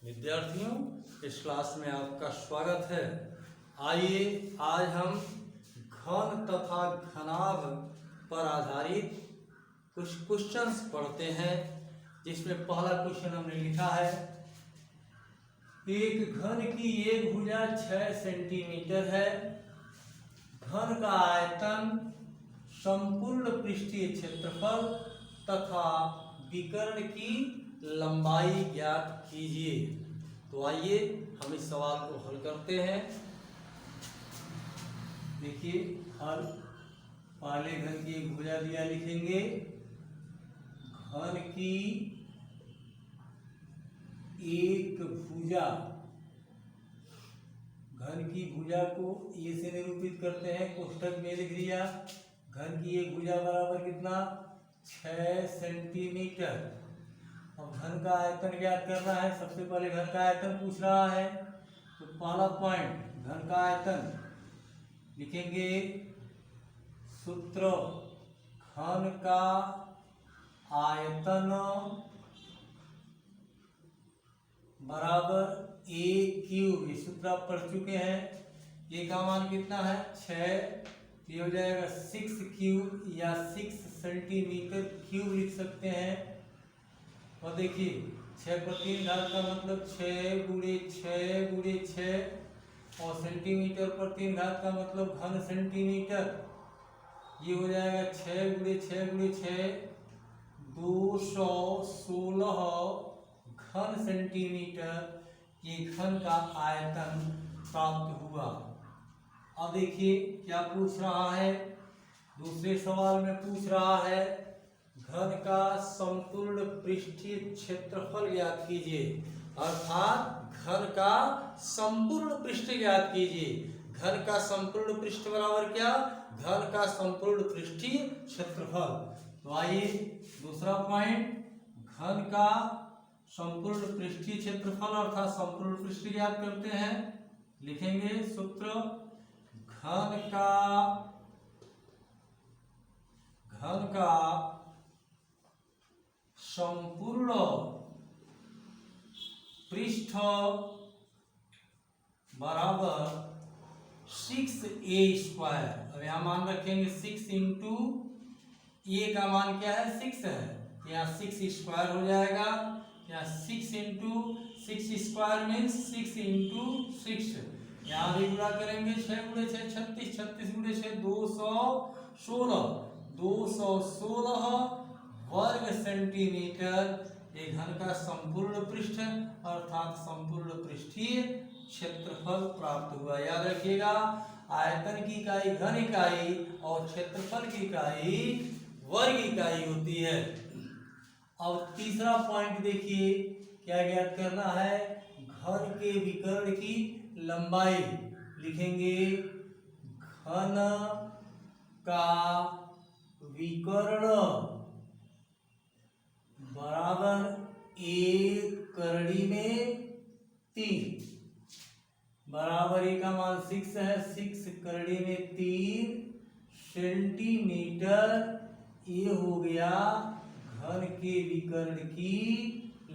विद्यार्थियों, इस क्लास में आपका स्वागत है। आइए आज हम घन तथा घनाभ पर आधारित कुछ क्वेश्चंस पढ़ते हैं, जिसमें पहला क्वेश्चन हमने लिखा है, एक घन की एक भुजा 6 सेंटीमीटर है। घन का आयतन, संपूर्ण पृष्ठीय क्षेत्रफल तथा विकर्ण की लंबाई ज्ञात कीजिए। तो आइए हम इस सवाल को हल करते हैं। देखिए हल, पहले घन की एक भुजा दिया, लिखेंगे घन की एक भुजा। घन की भुजा को ए से निरूपित करते हैं, कोष्ठक में लिख दिया। घन की एक भुजा बराबर कितना? 6 सेंटीमीटर। अब घन का आयतन ज्ञात करना है। सबसे पहले घन का आयतन पूछ रहा है, तो पहला पॉइंट घन का आयतन लिखेंगे। सूत्र घन का आयतन बराबर ए क्यूब। ये सूत्र आप पढ़ चुके हैं। ए का मान कितना है? 6। ये हो जाएगा 6 क्यूब या 6 सेंटीमीटर क्यूब लिख सकते हैं। और देखिए 6 पर 3 घात का मतलब 6 गुणे 6 गुणे 6, और सेंटीमीटर पर 3 घात का मतलब घन सेंटीमीटर। ये हो जाएगा 6 गुणे 6 गुणे 6, 216 घन सेंटीमीटर। ये घन का आयतन प्राप्त हुआ। अब देखिए क्या पूछ रहा है। दूसरे सवाल में पूछ रहा है, घन का संपूर्ण पृष्ठीय क्षेत्रफल ज्ञात कीजिए। अर्थात घन का संपूर्ण पृष्ठ ज्ञात कीजिए। घन का संपूर्ण पृष्ठ बराबर क्या? घन का संपूर्ण पृष्ठीय क्षेत्रफल। तो आइए दूसरा पॉइंट, घन का संपूर्ण पृष्ठीय क्षेत्रफल अर्थात संपूर्ण पृष्ठ ज्ञात करते हैं। लिखेंगे सूत्र घन का संपूर्ण पृष्ठ बराबर 6a²। अब यहाँ मान रखेंगे 6 इंटू ए का मान क्या है? 6 है। यहाँ 6² हो जाएगा। यहाँ 6 इंटू 6² मीन्स 6 इंटू 6। यहाँ भी गुणा करेंगे 6 गुणे 6 36, 36 गुणे 6 216, 216 वर्ग सेंटीमीटर। ये घन का संपूर्ण पृष्ठ अर्थात संपूर्ण पृष्ठीय क्षेत्रफल प्राप्त हुआ। याद रखिएगा, आयतन की इकाई घन इकाई और क्षेत्रफल की इकाई वर्ग इकाई होती है। अब तीसरा पॉइंट देखिए, क्या ज्ञात करना है? घन के विकर्ण की लंबाई। लिखेंगे घन का विकर्ण बराबर 1 करड़ी में 3 बराबर ए का मान 6 है। 6 करड़ी में 3 सेंटीमीटर। ये हो गया घन के विकर्ण की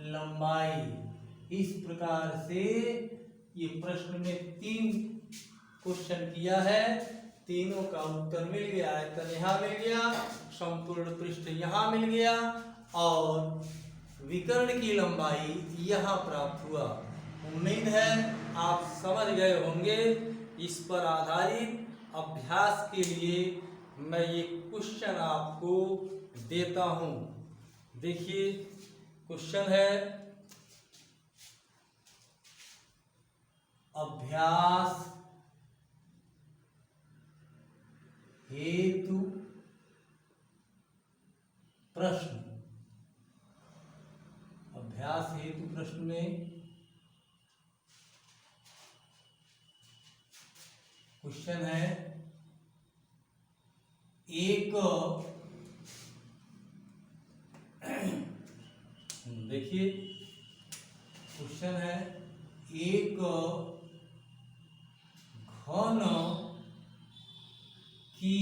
लंबाई। इस प्रकार से ये प्रश्न में 3 क्वेश्चन किया है, तीनों का उत्तर मिल गया। आयतन यहाँ मिल गया, संपूर्ण पृष्ठ यहाँ मिल गया और विकर्ण की लंबाई यहाँ प्राप्त हुआ। उम्मीद है आप समझ गए होंगे। इस पर आधारित अभ्यास के लिए मैं ये क्वेश्चन आपको देता हूँ। देखिए क्वेश्चन है, अभ्यास हेतु प्रश्न। अभ्यास हेतु प्रश्न में क्वेश्चन है, एक देखिए क्वेश्चन है, एक घन की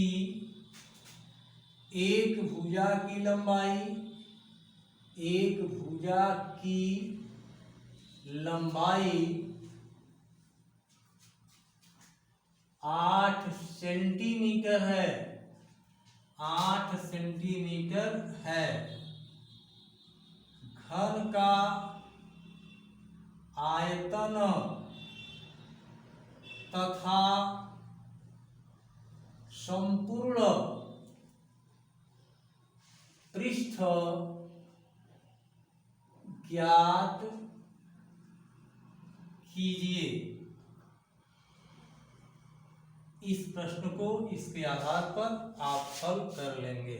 एक भुजा की लंबाई, एक भुजा की लंबाई 8 सेंटीमीटर है, 8 सेंटीमीटर है। घन का आयतन तथा संपूर्ण पृष्ठ ज्ञात कीजिए। इस प्रश्न को इसके आधार पर आप हल कर लेंगे।